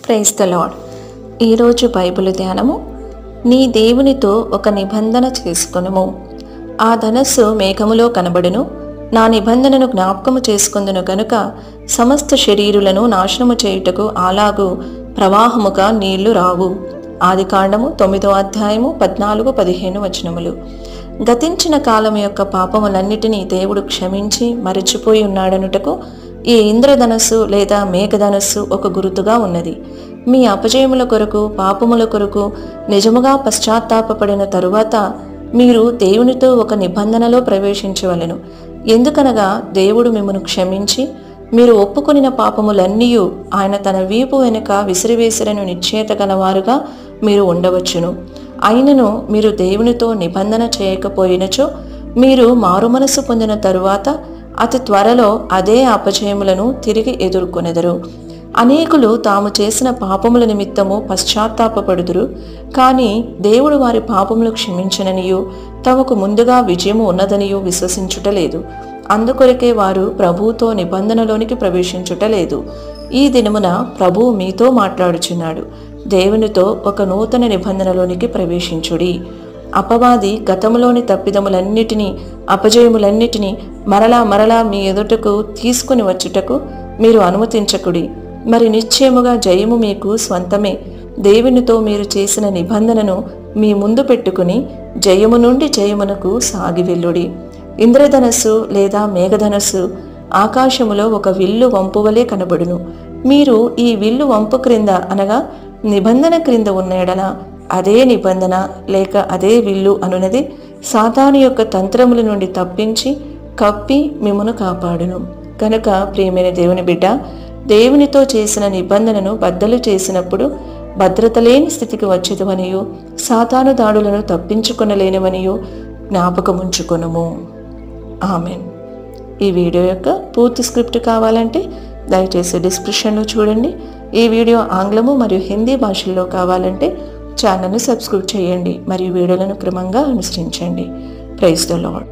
Praise the Lord. ఈరోజు Bible ధ్యానము, నీ దేవునితో ఒక నిబంధన చేసుకొనుము. ఆ ధనస్సు మేఘములో కనబడును, నా నిబంధనను జ్ఞాపకము చేసుకొందును గనుక సమస్త శరీరులను నాశనము చేయుటకు అలాగు ప్రవాహముగా నీళ్లు రావు. ఆదికాండము 9వ అధ్యాయము 14-15 వచనములు. గతించిన కాలం యొక్క పాపములన్నిటినీ దేవుడు క్షమించి మరచిపోయి ఉన్నాడనుటకు ఈ ఇంద్రధనస్సు లేదా మేఘధనస్సు ఒక గుర్తుగా ఉన్నది. మీ అపజయముల కొరకు, పాపముల కొరకు నిజముగా పశ్చాత్తాపపడిన తరువాత మీరు దేవునితో ఒక నిబంధనలో ప్రవేశించవలెను. ఎందుకనగా దేవుడు మిమ్మను క్షమించి మీరు ఒప్పుకొనిన పాపములన్నీ ఆయన తన వీపు వెనుక విసిరివేసిరను నిశ్చయత గలవారుగా మీరు ఉండవచ్చును. అయినను మీరు దేవునితో నిబంధన చేయకపోయినచో మీరు మారుమనసు పొందిన తరువాత అతి త్వరలో అదే అపజయములను తిరిగి ఎదుర్కొనెదరు. అనేకులు తాము చేసిన పాపముల నిమిత్తము పశ్చాత్తాపపడుదురు, కానీ దేవుడు వారి పాపములు క్షమించననియు తమకు ముందుగా విజయము ఉన్నదనియు విశ్వసించుటలేదు. అందుకొరకే వారు ప్రభువుతో నిబంధనలోనికి ప్రవేశించుటలేదు. ఈ దినమున ప్రభువు మీతో మాట్లాడుచున్నాడు. దేవునితో ఒక నూతన నిబంధనలోనికి ప్రవేశించుడి. అపవాది గతములోని తప్పిదములన్నిటినీ, అపజయములన్నిటినీ మరలా మీ ఎదుటకు తీసుకుని వచ్చుటకు మీరు అనుమతించకుడి. మరి నిశ్చయముగా జయము మీకు స్వంతమే. దేవునితో మీరు చేసిన నిబంధనను మీ ముందు పెట్టుకుని జయము నుండి జయమునకు సాగి వెళ్ళుడి. ఇంద్రధనస్సు లేదా మేఘధనస్సు ఆకాశములో ఒక విల్లు వంపు వలె కనబడును. మీరు ఈ విల్లు వంపు క్రింద అనగా నిబంధన క్రింద ఉన్న ఎడల అదే నిబంధన లేక అదే విల్లు అనునది సాతాను యొక్క తంత్రముల నుండి తప్పించి కప్పి మిమ్మును కాపాడును. కనుక ప్రియమైన దేవుని బిడ్డ, దేవునితో చేసిన నిబంధనను బద్దలు చేసినప్పుడు భద్రత లేని స్థితికి వచ్చేదవనియు సాతాను దాడులను తప్పించుకొనలేనివనియు జ్ఞాపకముంచుకొనుము. ఆమెన్. ఈ వీడియో యొక్క పూర్తి స్క్రిప్ట్ కావాలంటే దయచేసి డిస్క్రిప్షన్లో చూడండి. ఈ వీడియో ఆంగ్లము మరియు హిందీ భాషల్లో కావాలంటే ఛానల్ని సబ్స్క్రైబ్ చేయండి మరియు వీడియోలను క్రమంగా అనుసరించండి. Praise the lord.